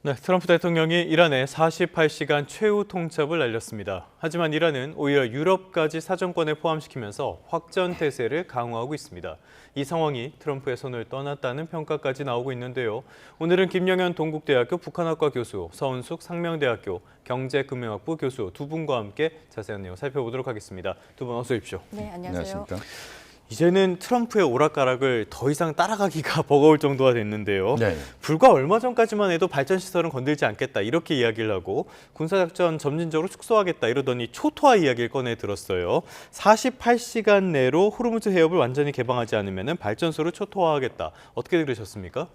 네, 트럼프 대통령이 이란에 48시간 최후 통첩을 날렸습니다. 하지만 이란은 오히려 유럽까지 사정권에 포함시키면서 확전 태세를 강화하고 있습니다. 이 상황이 트럼프의 손을 떠났다는 평가까지 나오고 있는데요. 오늘은 김영현 동국대학교 북한학과 교수, 서은숙 상명대학교 경제금융학부 교수 두 분과 함께 자세한 내용 살펴보도록 하겠습니다. 두 분 어서 오십시오. 네, 안녕하세요. 안녕하십니까? 이제는 트럼프의 오락가락을 더 이상 따라가기가 버거울 정도가 됐는데요. 네. 불과 얼마 전까지만 해도 발전시설은 건들지 않겠다 이렇게 이야기를 하고 군사작전 점진적으로 축소하겠다 이러더니 초토화 이야기를 꺼내 들었어요. 48시간 내로 호르무즈 해협을 완전히 개방하지 않으면 발전소를 초토화하겠다. 어떻게 들으셨습니까?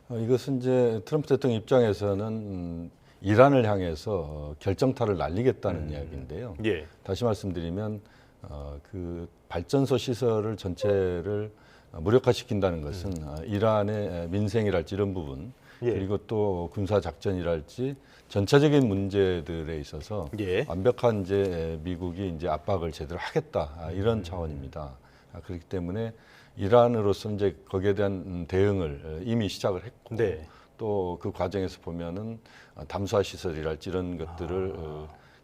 이것은 이제 트럼프 대통령 입장에서는 이란을 향해서 결정타를 날리겠다는 이야기인데요. 예. 다시 말씀드리면 그 발전소 시설을 전체를 무력화시킨다는 것은 이란의 민생이랄지 이런 부분 예. 그리고 또 군사 작전이랄지 전체적인 문제들에 있어서 예. 완벽한 이제 미국이 이제 압박을 제대로 하겠다 이런 차원입니다. 그렇기 때문에 이란으로서 이제 거기에 대한 대응을 이미 시작을 했고 네. 또 그 과정에서 보면은 담수화 시설이랄지 이런 것들을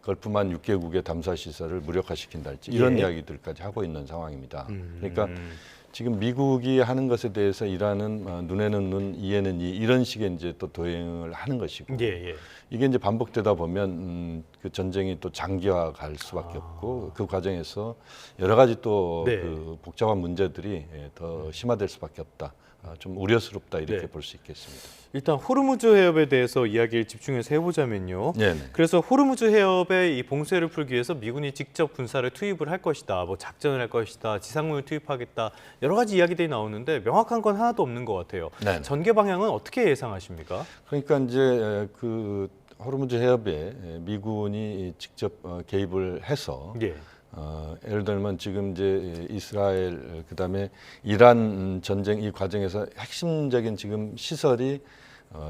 걸프만 6개국의 담수화 시설을 무력화시킨달지 이런 예. 이야기들까지 하고 있는 상황입니다. 그러니까 지금 미국이 하는 것에 대해서 이란은 눈에는 눈, 이에는 이 이런 식의 이제 또 대응을 하는 것이고 예. 이게 이제 반복되다 보면 그 전쟁이 또 장기화 갈 수밖에 없고 그 과정에서 여러 가지 또 네. 그 복잡한 문제들이 더 심화될 수밖에 없다. 좀 우려스럽다 이렇게 네. 볼 수 있겠습니다. 일단 호르무즈 해협에 대해서 이야기를 집중해서 해보자면요. 네네. 그래서 호르무즈 해협의 이 봉쇄를 풀기 위해서 미군이 직접 군사를 투입을 할 것이다, 뭐 작전을 할 것이다, 지상군을 투입하겠다 여러 가지 이야기들이 나오는데 명확한 건 하나도 없는 것 같아요. 네네. 전개 방향은 어떻게 예상하십니까? 그러니까 이제 그 호르무즈 해협에 미군이 직접 개입을 해서 예. 예를 들면 지금 이제 이스라엘 그다음에 이란 전쟁 이 과정에서 핵심적인 지금 시설이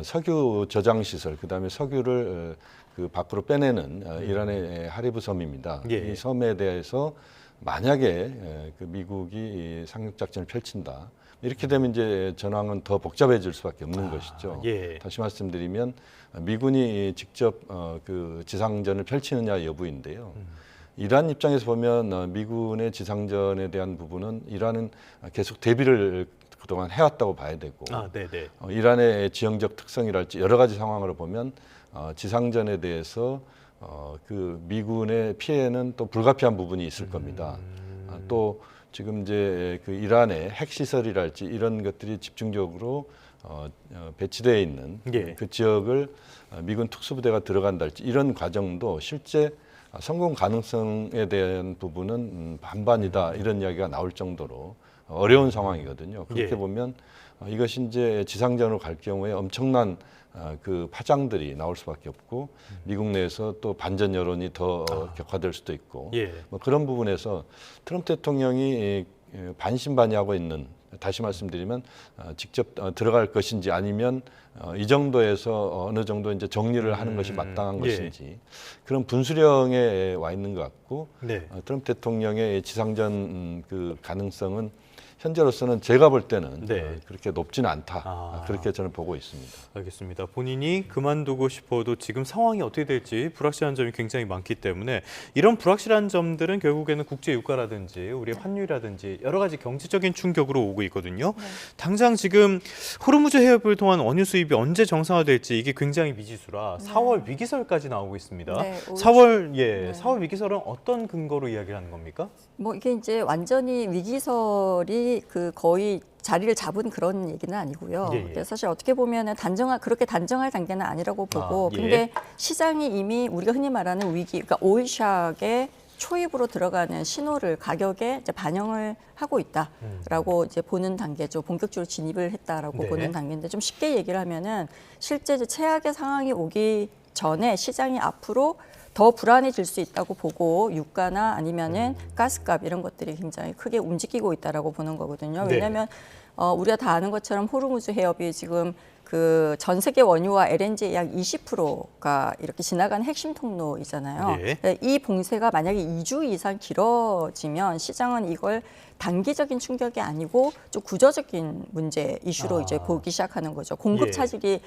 석유 저장 시설 그다음에 석유를 그 밖으로 빼내는 이란의 하리브 섬입니다. 예. 이 섬에 대해서 만약에 그 미국이 상륙 작전을 펼친다. 이렇게 되면 이제 전황은 더 복잡해질 수밖에 없는 것이죠. 예. 다시 말씀드리면 미군이 직접 그 지상전을 펼치느냐 여부인데요. 이란 입장에서 보면 미군의 지상전에 대한 부분은 이란은 계속 대비를 그동안 해왔다고 봐야 되고 네네. 이란의 지형적 특성이랄지 여러 가지 상황으로 보면 지상전에 대해서 그 미군의 피해는 또 불가피한 부분이 있을 겁니다. 또 지금 이제 그 이란의 핵시설이랄지 이런 것들이 집중적으로 배치되어 있는 예. 그 지역을 미군 특수부대가 들어간달지 이런 과정도 실제 성공 가능성에 대한 부분은 반반이다 이런 이야기가 나올 정도로 어려운 상황이거든요. 그렇게 예. 보면 이것이 이제 지상전으로 갈 경우에 엄청난 그 파장들이 나올 수밖에 없고 미국 내에서 또 반전 여론이 더 격화될 수도 있고 예. 뭐 그런 부분에서 트럼프 대통령이 반신반의하고 있는 다시 말씀드리면 직접 들어갈 것인지 아니면 이 정도에서 어느 정도 이제 정리를 하는 것이 마땅한 예. 것인지 그런 분수령에 와 있는 것 같고 네. 트럼프 대통령의 지상전 그 가능성은 현재로서는 제가 볼 때는 네. 그렇게 높지는 않다. 그렇게 저는 보고 있습니다. 알겠습니다. 본인이 그만두고 싶어도 지금 상황이 어떻게 될지 불확실한 점이 굉장히 많기 때문에 이런 불확실한 점들은 결국에는 국제 유가라든지 우리의 환율이라든지 여러 가지 경제적인 충격으로 오고 있거든요. 네. 당장 지금 호르무즈 해협을 통한 원유 수입이 언제 정상화될지 이게 굉장히 미지수라 4월 위기설까지 나오고 있습니다. 네, 4월 위기설은 어떤 근거로 이야기를 하는 겁니까? 뭐 이게 이제 완전히 위기설이 그 거의 자리를 잡은 그런 얘기는 아니고요. 예, 예. 근데 사실 어떻게 보면은 그렇게 단정할 단계는 아니라고 보고, 예. 근데 시장이 이미 우리가 흔히 말하는 위기, 그러니까 오일샥의 초입으로 들어가는 신호를 가격에 이제 반영을 하고 있다라고 이제 보는 단계죠. 본격적으로 진입을 했다라고 네. 보는 단계인데 좀 쉽게 얘기를 하면은 실제 이제 최악의 상황이 오기 전에 시장이 앞으로 더 불안해질 수 있다고 보고 유가나 아니면은 가스값 이런 것들이 굉장히 크게 움직이고 있다라고 보는 거거든요. 네. 왜냐하면 우리가 다 아는 것처럼 호르무즈 해협이 지금 그 전 세계 원유와 LNG의 약 20%가 이렇게 지나가는 핵심 통로이잖아요. 예. 이 봉쇄가 만약에 2주 이상 길어지면 시장은 이걸 단기적인 충격이 아니고 좀 구조적인 문제 이슈로 이제 보기 시작하는 거죠. 공급 예. 차질이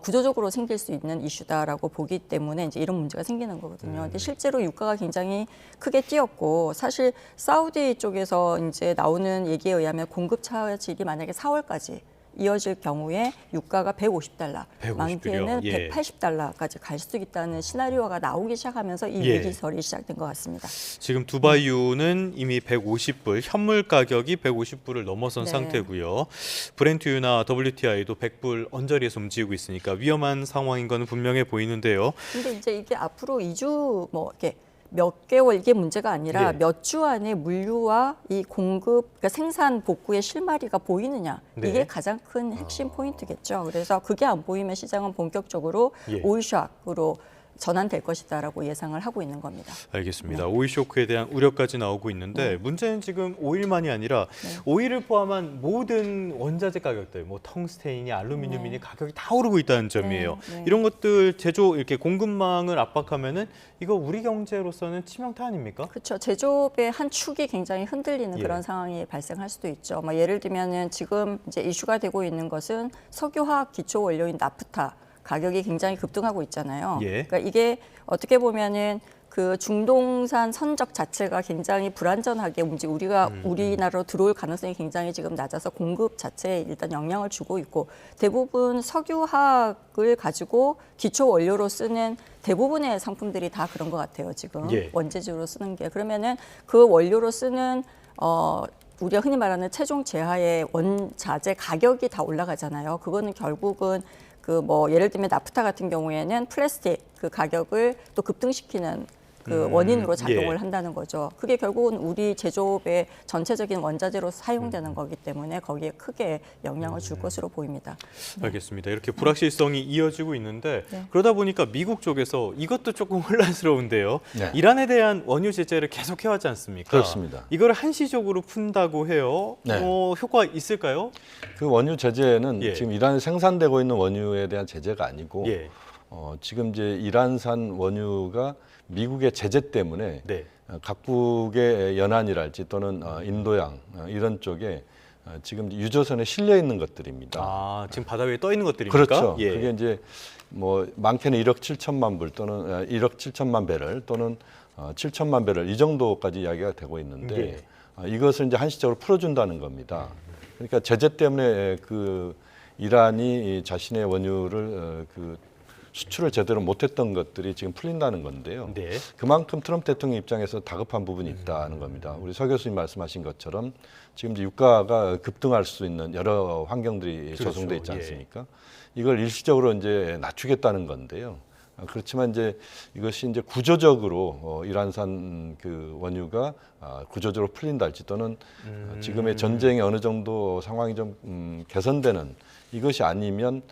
구조적으로 생길 수 있는 이슈다라고 보기 때문에 이제 이런 문제가 생기는 거거든요. 근데 실제로 유가가 굉장히 크게 뛰었고 사실 사우디 쪽에서 이제 나오는 얘기에 의하면 공급 차질이 만약에 4월까지 이어질 경우에 유가가 150달러, 150 많게는 이요? 예. 180달러까지 갈 수 있다는 시나리오가 나오기 시작하면서 이 예. 위기설이 시작된 것 같습니다. 지금 두바이유는 이미 150불, 현물 가격이 150불을 넘어선 네. 상태고요. 브렌트유나 WTI도 100불 언저리에서 움직이고 있으니까 위험한 상황인 건 분명해 보이는데요. 근데 이제 이게 앞으로 2주 뭐 이렇게 몇 개월 이게 문제가 아니라 네. 몇 주 안에 물류와 이 공급, 그러니까 생산 복구의 실마리가 보이느냐 네. 이게 가장 큰 핵심 포인트겠죠. 그래서 그게 안 보이면 시장은 본격적으로 예. 오일쇼크로 전환될 것이다라고 예상을 하고 있는 겁니다. 알겠습니다. 오일 쇼크에 대한 우려까지 나오고 있는데 문제는 지금 오일만이 아니라 오일을 포함한 모든 원자재 가격들, 뭐 텅스테인이, 알루미늄이니 가격이 다 오르고 있다는 점이에요. 네. 이런 것들 제조 이렇게 공급망을 압박하면은 이거 우리 경제로서는 치명타 아닙니까? 그렇죠. 제조업의 한 축이 굉장히 흔들리는 예. 그런 상황이 발생할 수도 있죠. 뭐 예를 들면은 지금 이제 이슈가 되고 있는 것은 석유화학 기초 원료인 나프타 가격이 굉장히 급등하고 있잖아요. 예. 그러니까 이게 어떻게 보면은 그 중동산 선적 자체가 굉장히 불안전하게 움직이고 우리나라로 들어올 가능성이 굉장히 지금 낮아서 공급 자체에 일단 영향을 주고 있고 대부분 석유화학을 가지고 기초 원료로 쓰는 대부분의 상품들이 다 그런 것 같아요. 지금 예. 원재료로 쓰는 게 그러면은 그 원료로 쓰는 우리가 흔히 말하는 최종 제하의 원자재 가격이 다 올라가잖아요. 그거는 결국은 그 뭐 예를 들면 나프타 같은 경우에는 플라스틱 그 가격을 또 급등시키는 그 원인으로 작용을 예. 한다는 거죠. 그게 결국은 우리 제조업의 전체적인 원자재로 사용되는 거기 때문에 거기에 크게 영향을 줄 것으로 보입니다. 알겠습니다. 이렇게 불확실성이 이어지고 있는데 네. 그러다 보니까 미국 쪽에서 이것도 조금 혼란스러운데요. 네. 이란에 대한 원유 제재를 계속 해왔지 않습니까? 그렇습니다. 이걸 한시적으로 푼다고 해요. 네. 효과 있을까요? 그 원유 제재는 예. 지금 이란에 생산되고 있는 원유에 대한 제재가 아니고 예. 지금 이제 이란산 원유가 미국의 제재 때문에 네. 각국의 연안이랄지 또는 인도양 이런 쪽에 지금 유조선에 실려 있는 것들입니다. 아, 지금 바다 위에 떠 있는 것들입니까? 그렇죠. 예. 그게 이제 뭐 많게는 1억 7천만 불 또는 1억 7천만 배럴 또는 7천만 배럴 이 정도까지 이야기가 되고 있는데 이것을 이제 한시적으로 풀어준다는 겁니다. 그러니까 제재 때문에 그 이란이 자신의 원유를 그 수출을 제대로 못했던 것들이 지금 풀린다는 건데요. 네. 그만큼 트럼프 대통령 입장에서 다급한 부분이 있다는 겁니다. 우리 서 교수님 말씀하신 것처럼 지금 이제 유가가 급등할 수 있는 여러 환경들이 그렇죠. 조성돼 있지 예. 않습니까? 이걸 일시적으로 이제 낮추겠다는 건데요. 그렇지만 이제 이것이 이제 구조적으로 이란산 그 원유가 구조적으로 풀린다 할지 또는 지금의 전쟁이 어느 정도 상황이 좀 개선되는 이것이 아니면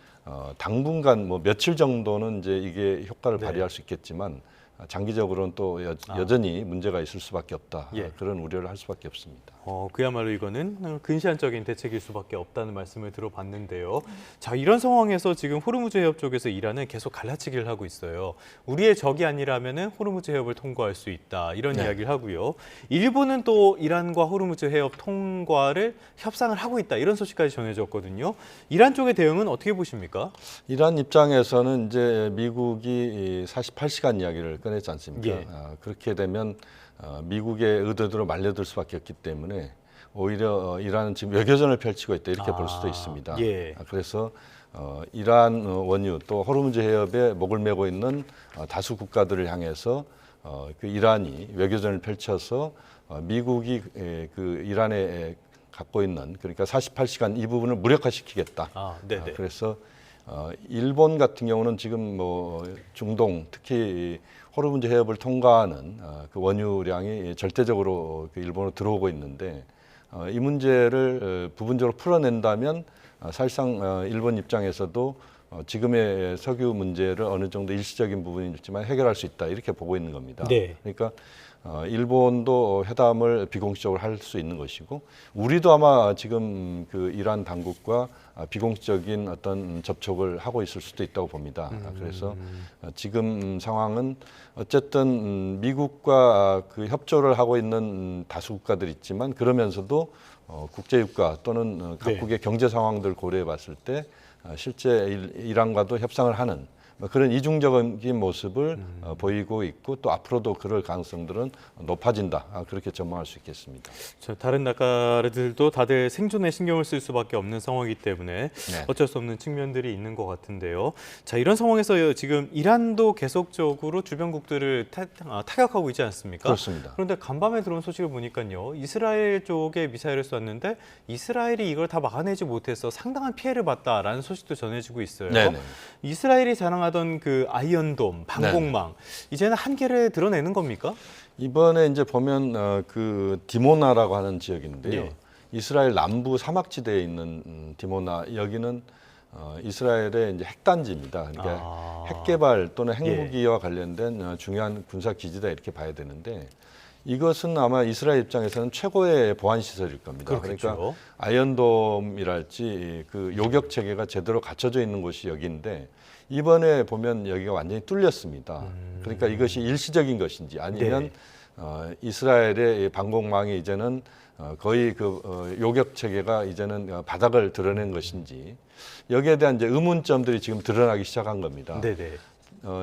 당분간 뭐 며칠 정도는 이제 이게 효과를 네. 발휘할 수 있겠지만 장기적으로는 또 여전히 문제가 있을 수밖에 없다. 예. 그런 우려를 할 수밖에 없습니다. 그야말로 이거는 근시안적인 대책일 수밖에 없다는 말씀을 들어봤는데요. 자, 이런 상황에서 지금 호르무즈 해협 쪽에서 이란은 계속 갈라치기를 하고 있어요. 우리의 적이 아니라면은 호르무즈 해협을 통과할 수 있다 이런 네. 이야기를 하고요. 일본은 또 이란과 호르무즈 해협 통과를 협상을 하고 있다 이런 소식까지 전해졌거든요. 이란 쪽의 대응은 어떻게 보십니까? 이란 입장에서는 이제 미국이 48시간 이야기를 꺼냈지 않습니까? 예. 그렇게 되면 미국의 의도대로 말려들 수밖에 없기 때문에 오히려 이란은 지금 외교전을 펼치고 있다 이렇게 볼 수도 있습니다. 예. 그래서 이란 원유 또 호르무즈 해협에 목을 메고 있는 다수 국가들을 향해서 그 이란이 외교전을 펼쳐서 미국이 그 이란에 갖고 있는 그러니까 48시간 이 부분을 무력화시키겠다. 네네. 그래서 일본 같은 경우는 지금 뭐 중동 특히 호르무즈 해협을 통과하는 그 원유량이 절대적으로 그 일본으로 들어오고 있는데 이 문제를 부분적으로 풀어낸다면 사실상 일본 입장에서도 지금의 석유 문제를 어느 정도 일시적인 부분이지만 해결할 수 있다 이렇게 보고 있는 겁니다. 네. 그러니까 일본도 회담을 비공식적으로 할 수 있는 것이고 우리도 아마 지금 그 이란 당국과 비공식적인 어떤 접촉을 하고 있을 수도 있다고 봅니다. 그래서 지금 상황은 어쨌든 미국과 그 협조를 하고 있는 다수 국가들이 있지만 그러면서도 국제유가 또는 각국의 경제 상황들 고려해 봤을 때 실제 이란과도 협상을 하는 그런 이중적인 모습을 보이고 있고 또 앞으로도 그럴 가능성들은 높아진다. 그렇게 전망할 수 있겠습니다. 다른 나라들도 다들 생존에 신경을 쓸 수밖에 없는 상황이기 때문에 네. 어쩔 수 없는 측면들이 있는 것 같은데요. 자, 이런 상황에서 지금 이란도 계속적으로 주변국들을 타격하고 있지 않습니까? 그렇습니다. 그런데 간밤에 들어온 소식을 보니까요. 이스라엘 쪽에 미사일을 쐈는데 이스라엘이 이걸 다 막아내지 못해서 상당한 피해를 봤다라는 소식도 전해지고 있어요. 네네. 이스라엘이 자랑하던 그 아이언돔, 방공망, 이제는 한계를 드러내는 겁니까? 이번에 이제 보면 그 디모나라고 하는 지역인데요. 예. 이스라엘 남부 사막지대에 있는 디모나 여기는 이스라엘의 이제 핵단지입니다. 그러니까 핵 개발 또는 핵무기와 관련된 중요한 군사 기지다 이렇게 봐야 되는데 이것은 아마 이스라엘 입장에서는 최고의 보안 시설일 겁니다. 그렇겠죠. 그러니까 아이언돔이랄지 그 요격 체계가 제대로 갖춰져 있는 곳이 여기인데 이번에 보면 여기가 완전히 뚫렸습니다. 그러니까 이것이 일시적인 것인지 아니면 이스라엘의 방공망이 이제는 거의 그 요격 체계가 이제는 바닥을 드러낸 것인지 여기에 대한 이제 의문점들이 지금 드러나기 시작한 겁니다. 네네.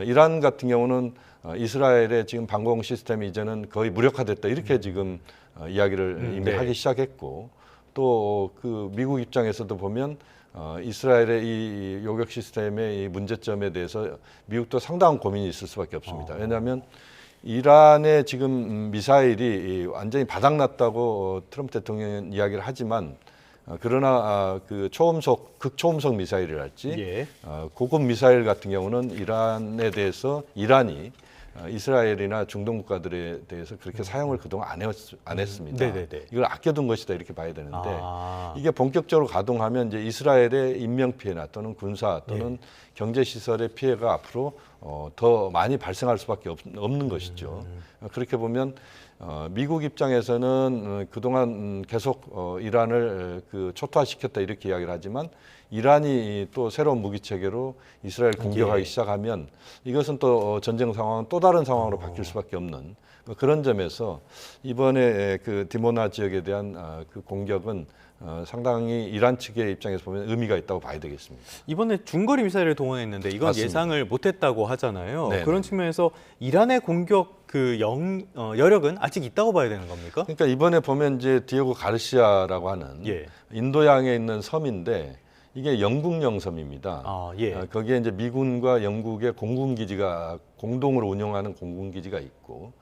이란 같은 경우는 이스라엘의 지금 방공 시스템이 이제는 거의 무력화됐다 이렇게 지금 이야기를 이미 네. 하기 시작했고 또 그 미국 입장에서도 보면 이스라엘의 이 요격 시스템의 이 문제점에 대해서 미국도 상당한 고민이 있을 수밖에 없습니다. 왜냐하면 이란의 지금 미사일이 완전히 바닥났다고 트럼프 대통령은 이야기를 하지만 그러나 그 초음속, 극초음속 미사일이랄지 예. 고급 미사일 같은 경우는 이란에 대해서 이란이 이스라엘이나 중동 국가들에 대해서 그렇게 사용을 그동안 안 했습니다. 네네네. 이걸 아껴둔 것이다 이렇게 봐야 되는데 아. 이게 본격적으로 가동하면 이제 이스라엘의 인명 피해나 또는 군사 또는 경제 시설의 피해가 앞으로 더 많이 발생할 수밖에 없는 것이죠. 그렇게 보면 미국 입장에서는 그동안 계속 이란을 그 초토화시켰다 이렇게 이야기를 하지만 이란이 또 새로운 무기 체계로 이스라엘 공격하기 시작하면 이것은 또 전쟁 상황은 또 다른 상황으로 바뀔 수밖에 없는 그런 점에서 이번에 그 디모나 지역에 대한 그 공격은 상당히 이란 측의 입장에서 보면 의미가 있다고 봐야 되겠습니다. 이번에 중거리 미사일을 동원했는데 이건 맞습니다. 예상을 못했다고 하잖아요. 네네. 그런 측면에서 이란의 공격 그 여력은 아직 있다고 봐야 되는 겁니까? 그러니까 이번에 보면 이제 디에고 가르시아라고 하는 예. 인도양에 있는 섬인데 이게 영국령 섬입니다. 아, 예. 거기에 이제 미군과 영국의 공군기지가 공동으로 운영하는 공군기지가 있고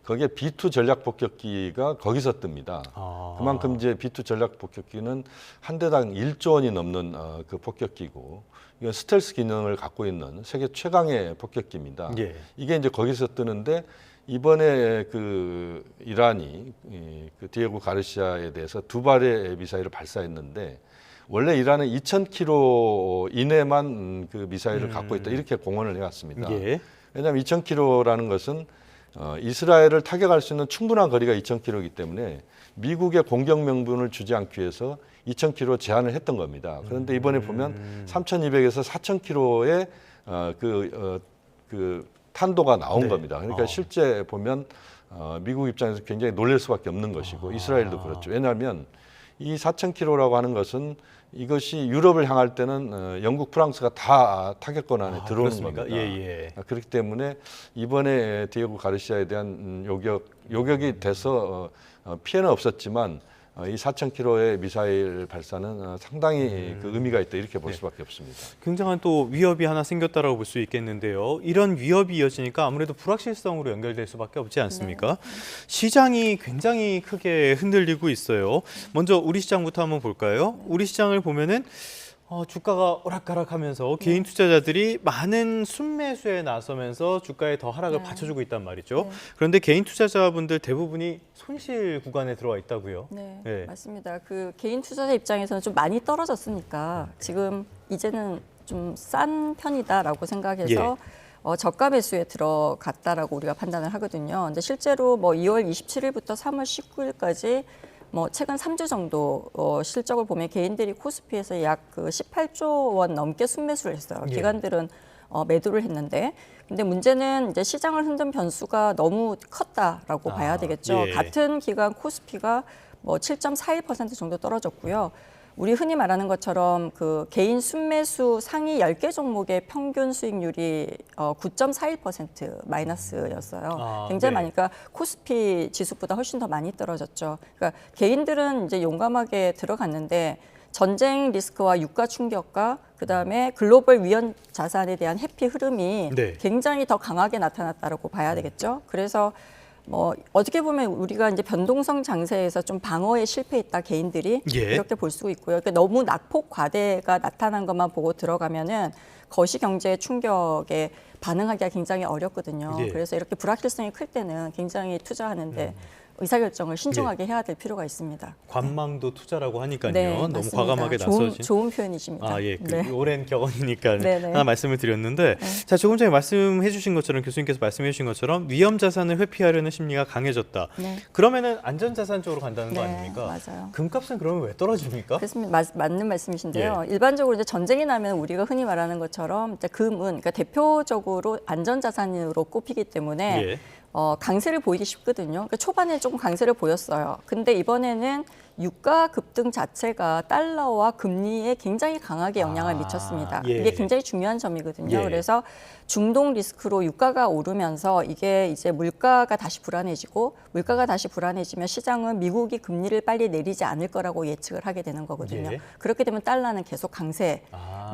거기에 B2 전략 폭격기가 거기서 뜹니다. 아. 그만큼 이제 B2 전략 폭격기는 한 대당 1조 원이 넘는 그 폭격기고 이건 스텔스 기능을 갖고 있는 세계 최강의 폭격기입니다. 예. 이게 이제 거기서 뜨는데 이번에 그 이란이 그 디에고 가르시아에 대해서 두 발의 미사일을 발사했는데 원래 이란은 2,000km 이내만 그 미사일을 갖고 있다 이렇게 공언을 해왔습니다. 예. 왜냐하면 2,000km라는 것은 이스라엘을 타격할 수 있는 충분한 거리가 2,000km이기 때문에 미국의 공격 명분을 주지 않기 위해서 2,000km 제한을 했던 겁니다. 그런데 이번에 보면 3,200에서 4,000km의 그 탄도가 나온 겁니다. 그러니까 실제 보면 미국 입장에서 굉장히 놀랄 수밖에 없는 것이고 이스라엘도 그렇죠. 왜냐하면 이 4,000km라고 하는 것은 이것이 유럽을 향할 때는 영국, 프랑스가 다 타격권 안에 들어오는 그렇습니까? 겁니다. 예, 예. 그렇기 때문에 이번에 디에고 가르시아에 대한 요격이 돼서 피해는 없었지만 이 4,000km의 미사일 발사는 상당히 그 의미가 있다 이렇게 볼 수밖에 없습니다. 굉장한 또 위협이 하나 생겼다라고 볼 수 있겠는데요. 이런 위협이 이어지니까 아무래도 불확실성으로 연결될 수밖에 없지 않습니까? 시장이 굉장히 크게 흔들리고 있어요. 먼저 우리 시장부터 한번 볼까요? 우리 시장을 보면은 주가가 오락가락하면서 개인 투자자들이 많은 순매수에 나서면서 주가에 더 하락을 받쳐주고 있단 말이죠. 네. 그런데 개인 투자자분들 대부분이 손실 구간에 들어와 있다고요. 네, 네. 맞습니다. 그 개인 투자자 입장에서는 좀 많이 떨어졌으니까 지금 이제는 좀 싼 편이다라고 생각해서 저가 매수에 들어갔다라고 우리가 판단을 하거든요. 근데 실제로 뭐 2월 27일부터 3월 19일까지 뭐 최근 3주 정도 실적을 보면 개인들이 코스피에서 약 그 18조 원 넘게 순매수를 했어요. 예. 기관들은 매도를 했는데, 근데 문제는 이제 시장을 흔든 변수가 너무 컸다라고 봐야 되겠죠. 예. 같은 기간 코스피가 뭐 7.41% 정도 떨어졌고요. 우리 흔히 말하는 것처럼 그 개인 순매수 상위 10개 종목의 평균 수익률이 9.41% 마이너스였어요. 굉장히 네. 많이, 그러니까 코스피 지수보다 훨씬 더 많이 떨어졌죠. 그러니까 개인들은 이제 용감하게 들어갔는데 전쟁 리스크와 유가 충격과 그다음에 글로벌 위험 자산에 대한 회피 흐름이 네. 굉장히 더 강하게 나타났다라고 봐야 되겠죠. 그래서 뭐 어떻게 보면 우리가 이제 변동성 장세에서 좀 방어에 실패했다 개인들이 예. 이렇게 볼 수 있고요. 그러니까 너무 낙폭 과대가 나타난 것만 보고 들어가면은 거시 경제 충격에 반응하기가 굉장히 어렵거든요. 예. 그래서 이렇게 불확실성이 클 때는 굉장히 투자하는데 의사결정을 신중하게 해야 될 필요가 있습니다. 관망도 투자라고 하니까요. 네, 너무 맞습니다. 과감하게 나서신. 좋은 표현이십니다. 아, 예. 그 네. 오랜 경험이니까 네, 네. 하나 말씀을 드렸는데, 자, 조금 전에 말씀해 주신 것처럼, 교수님께서 말씀해 주신 것처럼 위험 자산을 회피하려는 심리가 강해졌다. 네. 그러면은 안전 자산 쪽으로 간다는 거 네, 아닙니까? 맞아요. 금값은 그러면 왜 떨어집니까? 그렇습니다. 맞는 말씀이신데요. 예. 일반적으로 이제 전쟁이 나면 우리가 흔히 말하는 것처럼 이제 금은, 그러니까 대표적으로 안전 자산으로 꼽히기 때문에 예. 강세를 보이기 쉽거든요. 그러니까 초반에 조금 강세를 보였어요. 근데 이번에는 유가 급등 자체가 달러와 금리에 굉장히 강하게 영향을 미쳤습니다. 예. 이게 굉장히 중요한 점이거든요. 예. 그래서 중동 리스크로 유가가 오르면서 이게 이제 물가가 다시 불안해지고, 물가가 다시 불안해지면 시장은 미국이 금리를 빨리 내리지 않을 거라고 예측을 하게 되는 거거든요. 예. 그렇게 되면 달러는 계속 강세를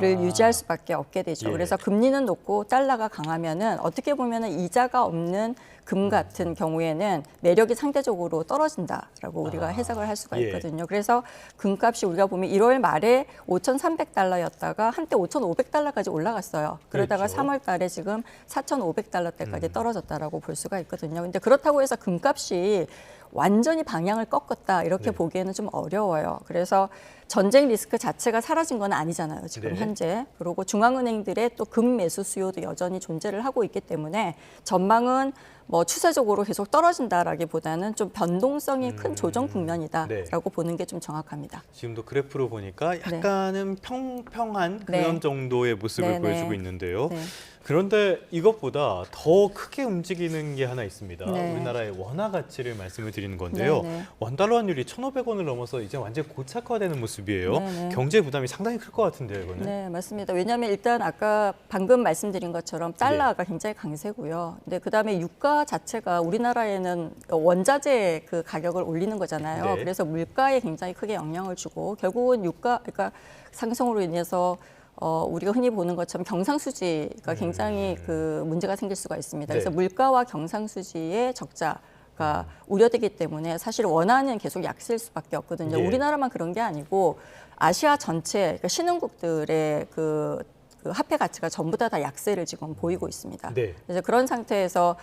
유지할 수밖에 없게 되죠. 예. 그래서 금리는 높고 달러가 강하면은 어떻게 보면은 이자가 없는 금 같은 경우에는 매력이 상대적으로 떨어진다라고 우리가 해석을 할 수가 예. 있거든요. 그래서 금값이 우리가 보면 1월 말에 5,300달러였다가 한때 5,500달러까지 올라갔어요. 그러다가 그렇죠. 3월 달에 지금 4,500달러대까지 떨어졌다라고 볼 수가 있거든요. 근데 그렇다고 해서 금값이 완전히 방향을 꺾었다 이렇게 네. 보기에는 좀 어려워요. 그래서 전쟁 리스크 자체가 사라진 건 아니잖아요, 지금 네. 현재. 그리고 중앙은행들의 또 금 매수 수요도 여전히 존재를 하고 있기 때문에 전망은 뭐 추세적으로 계속 떨어진다라기보다는 좀 변동성이 큰 조정 국면이다라고 네. 보는 게 좀 정확합니다. 지금도 그래프로 보니까 약간은 평평한 그런 네. 정도의 모습을 네, 보여주고 네. 있는데요. 네. 그런데 이것보다 더 크게 움직이는 게 하나 있습니다. 네. 우리나라의 원화 가치를 말씀을 드리는 건데요. 네, 네. 원달러 환율이 1,500원을 넘어서 이제 완전 고착화되는 모습이에요. 네, 네. 경제 부담이 상당히 클 것 같은데요, 이거는. 네, 맞습니다. 왜냐하면 일단 아까 방금 말씀드린 것처럼 달러가 굉장히 강세고요. 근데 그다음에 유가 자체가 우리나라에는 원자재 그 가격을 올리는 거잖아요. 네. 그래서 물가에 굉장히 크게 영향을 주고 결국은 유가, 그러니까 상승으로 인해서 우리가 흔히 보는 것처럼 경상수지가 굉장히 그 문제가 생길 수가 있습니다. 그래서 네. 물가와 경상수지의 적자가 우려되기 때문에 사실 원화는 계속 약세일 수밖에 없거든요. 예. 우리나라만 그런 게 아니고 아시아 전체, 그러니까 신흥국들의 그 화폐 가치가 전부 다 약세를 지금 보이고 있습니다. 네. 그래서 그런 상태에서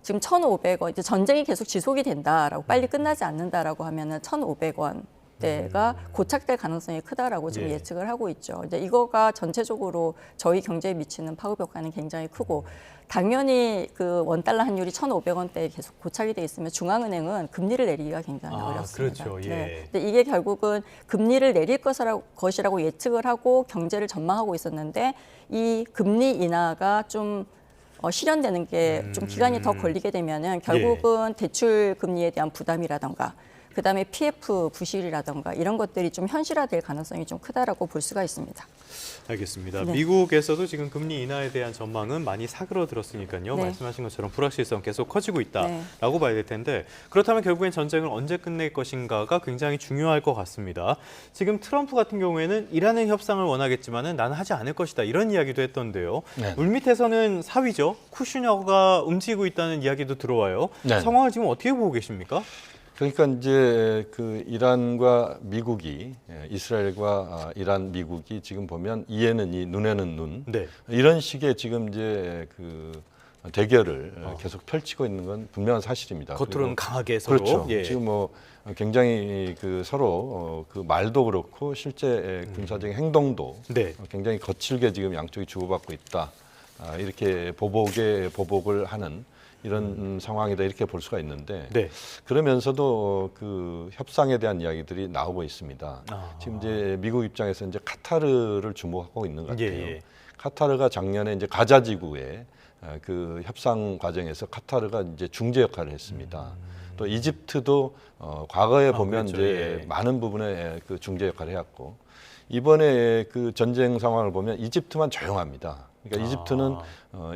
지금 1,500원, 이제 전쟁이 계속 지속이 된다라고 빨리 끝나지 않는다라고 하면은 1,500원. 대가 고착될 가능성이 크다라고 지금 예. 예측을 하고 있죠. 이제 이거가 전체적으로 저희 경제에 미치는 파급 효과는 굉장히 크고, 당연히 그 원달러 환율이 1,500원대에 계속 고착이 돼 있으면 중앙은행은 금리를 내리기가 굉장히 어렵습니다. 그렇죠. 예. 네. 근데 이게 결국은 금리를 내릴 것이라고 예측을 하고 경제를 전망하고 있었는데 이 금리 인하가 좀 실현되는 게 좀 기간이 더 걸리게 되면은 결국은 대출 금리에 대한 부담이라던가 그다음에 PF 부실이라던가 이런 것들이 좀 현실화될 가능성이 좀 크다라고 볼 수가 있습니다. 알겠습니다. 네. 미국에서도 지금 금리 인하에 대한 전망은 많이 사그러들었으니까요. 네. 말씀하신 것처럼 불확실성 계속 커지고 네. 있다라고 봐야 될 텐데, 그렇다면 결국엔 전쟁을 언제 끝낼 것인가가 굉장히 중요할 것 같습니다. 지금 트럼프 같은 경우에는 이란의 협상을 원하겠지만은 나는 하지 않을 것이다 이런 이야기도 했던데요. 네. 물밑에서는 사위죠. 쿠슈너가 움직이고 있다는 이야기도 들어와요. 네. 상황을 지금 어떻게 보고 계십니까? 그러니까 이제 그 이란과 미국이, 이스라엘과 이란, 미국이 지금 보면 이에는 이, 눈에는 눈, 네. 이런 식의 지금 이제 그 대결을 계속 펼치고 있는 건 분명한 사실입니다. 겉으로는 그리고 강하게 서로. 그렇죠. 예. 지금 뭐 굉장히 그 서로 그 말도 그렇고 실제 군사적인 행동도 네. 굉장히 거칠게 지금 양쪽이 주고받고 있다. 이렇게 보복을 하는 이런 상황이다 이렇게 볼 수가 있는데 네. 그러면서도 그 협상에 대한 이야기들이 나오고 있습니다. 지금 이제 미국 입장에서 이제 카타르를 주목하고 있는 것 같아요. 예. 카타르가 작년에 이제 가자 지구에 그 협상 과정에서 카타르가 이제 중재 역할을 했습니다. 또 이집트도 과거에 보면 그렇죠. 이제 예. 많은 부분에 그 중재 역할을 해왔고 이번에 그 전쟁 상황을 보면 이집트만 조용합니다. 그러니까 이집트는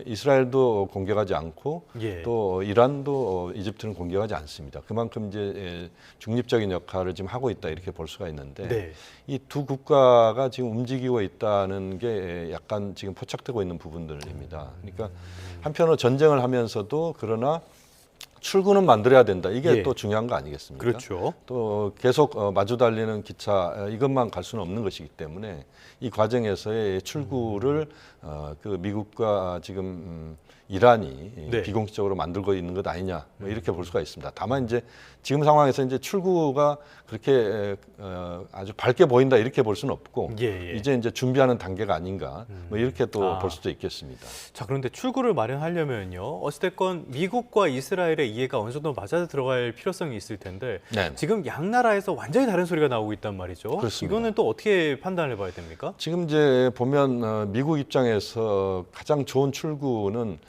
이스라엘도 공격하지 않고 예. 또 이란도 이집트는 공격하지 않습니다. 그만큼 이제 중립적인 역할을 지금 하고 있다 이렇게 볼 수가 있는데 네. 이 두 국가가 지금 움직이고 있다는 게 약간 지금 포착되고 있는 부분들입니다. 그러니까 한편으로 전쟁을 하면서도 그러나 출구는 만들어야 된다. 이게 예. 또 중요한 거 아니겠습니까? 그렇죠. 또 계속 마주 달리는 기차 이것만 갈 수는 없는 것이기 때문에 이 과정에서의 출구를 그 미국과 지금 이란이 네. 비공식적으로 만들고 있는 것 아니냐 뭐 이렇게 볼 수가 있습니다. 다만 이제 지금 상황에서 이제 출구가 그렇게 아주 밝게 보인다 이렇게 볼 수는 없고 예. 이제 준비하는 단계가 아닌가 뭐 이렇게 또 볼 수도 있겠습니다. 자, 그런데 출구를 마련하려면요. 어찌됐건 미국과 이스라엘의 이해가 어느 정도 맞아 들어갈 필요성이 있을 텐데 네. 지금 양 나라에서 완전히 다른 소리가 나오고 있단 말이죠. 그렇습니다. 이거는 또 어떻게 판단을 해봐야 됩니까? 지금 이제 보면 미국 입장에서 가장 좋은 출구는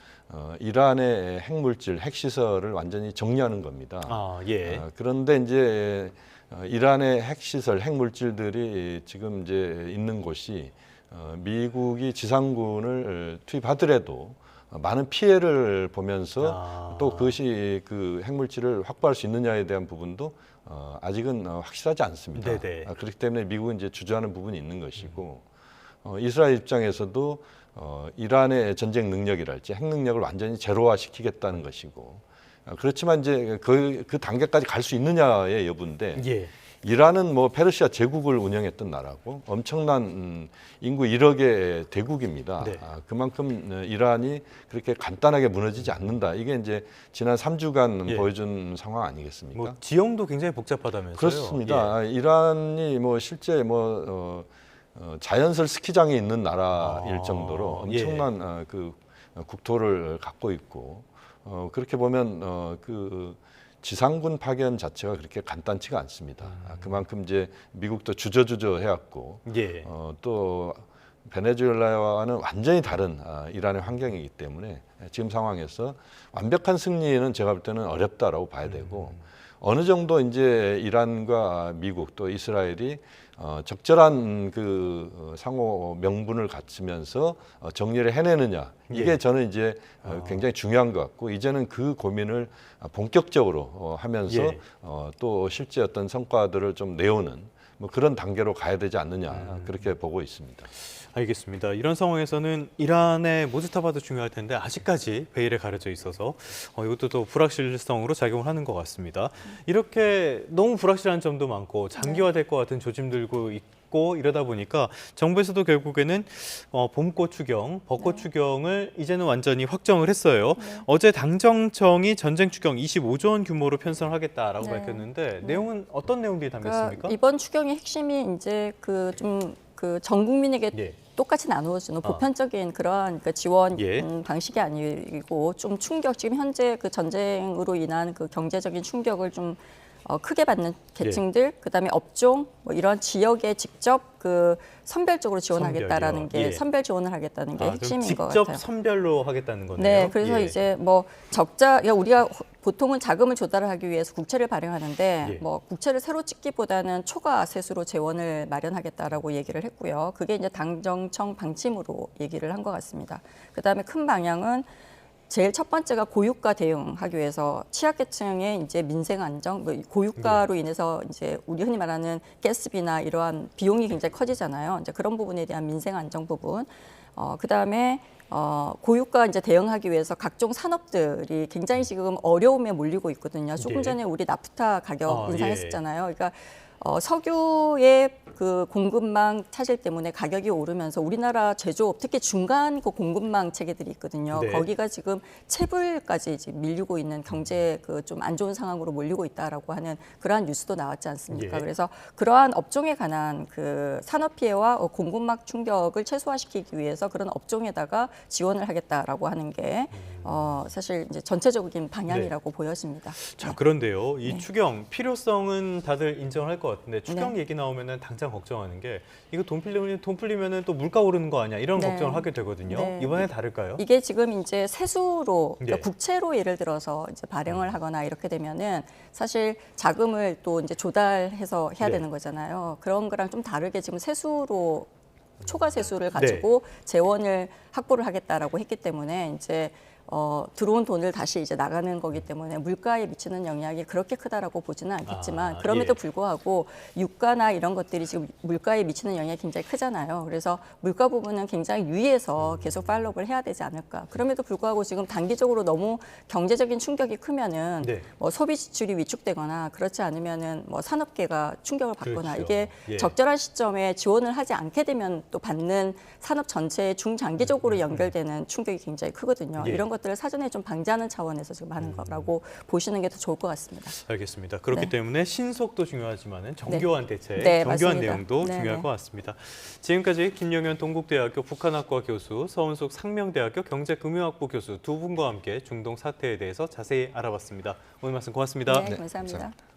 이란의 핵물질, 핵시설을 완전히 정리하는 겁니다. 예. 그런데 이제 이란의 핵시설, 핵물질들이 지금 이제 있는 곳이 미국이 지상군을 투입하더라도 많은 피해를 보면서 또 그것이 그 핵물질을 확보할 수 있느냐에 대한 부분도 아직은 확실하지 않습니다. 네네. 그렇기 때문에 미국은 이제 주저하는 부분이 있는 것이고 이스라엘 입장에서도 이란의 전쟁 능력이랄지 핵 능력을 완전히 제로화시키겠다는 것이고 그렇지만 이제 그 단계까지 갈 수 있느냐의 여부인데 예. 이란은 뭐 페르시아 제국을 운영했던 나라고 엄청난 인구 1억의 대국입니다. 네. 그만큼 이란이 그렇게 간단하게 무너지지 않는다. 이게 이제 지난 3주간 예. 보여준 상황 아니겠습니까? 뭐 지형도 굉장히 복잡하다면서요. 그렇습니다. 이란이 뭐 실제 뭐 자연설 스키장이 있는 나라일 정도로 엄청난 그 국토를 갖고 있고 그렇게 보면 그 지상군 파견 자체가 그렇게 간단치가 않습니다. 그만큼 이제 미국도 주저주저 해왔고 예. 또 베네수엘라와는 완전히 다른 이란의 환경이기 때문에 지금 상황에서 완벽한 승리는 제가 볼 때는 어렵다라고 봐야 되고 어느 정도 이제 이란과 미국 또 이스라엘이 적절한 그 상호 명분을 갖추면서 정리를 해내느냐 이게 예. 저는 이제 굉장히 중요한 것 같고 이제는 그 고민을 본격적으로 하면서 예. 또 실제 어떤 성과들을 좀 내오는 뭐 그런 단계로 가야 되지 않느냐 그렇게 보고 있습니다. 알겠습니다. 이런 상황에서는 이란의 모스타바도 중요할 텐데 아직까지 베일에 가려져 있어서 이것도 또 불확실성으로 작용을 하는 것 같습니다. 이렇게 너무 불확실한 점도 많고 장기화될 것 같은 조짐들고 있고 이러다 보니까 정부에서도 결국에는 봄꽃 추경, 벚꽃 추경을 이제는 완전히 확정을 했어요. 어제 당정청이 전쟁 추경 25조 원 규모로 편성하겠다라고 네. 밝혔는데 내용은 어떤 내용들이 담겼습니까? 그러니까 이번 추경의 핵심이 이제 전 국민에게 예. 똑같이 나누어주는 보편적인 그런 그 지원 예. 방식이 아니고 좀 지금 현재 그 전쟁으로 인한 그 경제적인 충격을 좀 크게 받는 계층들, 그다음에 업종, 뭐 이런 지역에 직접 그 선별적으로 지원하겠다라는 선별이요. 게 예. 선별 지원을 하겠다는 게 그럼 핵심인 것 직접 같아요. 선별로 하겠다는 거네요. 네, 그래서 예. 이제 뭐 우리가 보통은 자금을 조달하기 위해서 국채를 발행하는데 예. 뭐 국채를 새로 찍기보다는 초과 세수로 재원을 마련하겠다라고 얘기를 했고요. 그게 이제 당정청 방침으로 얘기를 한 것 같습니다. 그다음에 큰 방향은 제일 첫 번째가 고유가 대응하기 위해서 취약계층의 이제 민생 안정, 뭐 고유가로 인해서 이제 우리 흔히 말하는 가스비나 이러한 비용이 굉장히 커지잖아요. 이제 그런 부분에 대한 민생 안정 부분. 그다음에 고유가 이제 대응하기 위해서 각종 산업들이 굉장히 지금 어려움에 몰리고 있거든요. 조금 예. 전에 우리 나프타 가격 예. 인상했었잖아요. 그러니까 석유의 그 공급망 차질 때문에 가격이 오르면서 우리나라 제조업 특히 중간 그 공급망 체계들이 있거든요. 네. 거기가 지금 체불까지 지금 밀리고 있는 경제 그 좀 안 좋은 상황으로 몰리고 있다라고 하는 그러한 뉴스도 나왔지 않습니까? 예. 그래서 그러한 업종에 관한 그 산업 피해와 공급망 충격을 최소화시키기 위해서 그런 업종에다가 지원을 하겠다라고 하는 게 사실 이제 전체적인 방향이라고 보여집니다. 자, 네. 그런데요. 이 추경 필요성은 다들 인정할 것 같은데 추경 네. 얘기 나오면은 당장 걱정하는 게 이거 돈 풀리면은 또 물가 오르는 거 아니야? 이런 네. 걱정을 하게 되거든요. 네. 이번에 다를까요? 이게 지금 이제 세수로 그러니까 네. 국채로 예를 들어서 이제 발행을 하거나 이렇게 되면은 사실 자금을 또 이제 조달해서 해야 네. 되는 거잖아요. 그런 거랑 좀 다르게 지금 세수로 초과 세수를 가지고 재원을 확보를 하겠다라고 했기 때문에 이제 들어온 돈을 다시 이제 나가는 거기 때문에 물가에 미치는 영향이 그렇게 크다라고 보지는 않겠지만 그럼에도 예. 불구하고 유가나 이런 것들이 지금 물가에 미치는 영향이 굉장히 크잖아요. 그래서 물가 부분은 굉장히 유의해서 계속 팔로우를 해야 되지 않을까. 그럼에도 불구하고 지금 단기적으로 너무 경제적인 충격이 크면은 네. 뭐 소비 지출이 위축되거나 그렇지 않으면은 뭐 산업계가 충격을 받거나 그렇죠. 이게 예. 적절한 시점에 지원을 하지 않게 되면 또 받는 산업 전체에 중장기적으로 연결되는 충격이 굉장히 크거든요. 예. 이런 것들을 사전에 좀 방지하는 차원에서 지금 하는 거라고 보시는 게 더 좋을 것 같습니다. 알겠습니다. 그렇기 네. 때문에 신속도 중요하지만은 정교한 대책, 네, 정교한 맞습니다. 내용도 네, 중요할 네. 것 같습니다. 지금까지 김영현 동국대학교 북한학과 교수, 서은숙 상명대학교 경제금융학부 교수 두 분과 함께 중동 사태에 대해서 자세히 알아봤습니다. 오늘 말씀 고맙습니다. 네, 감사합니다. 감사합니다.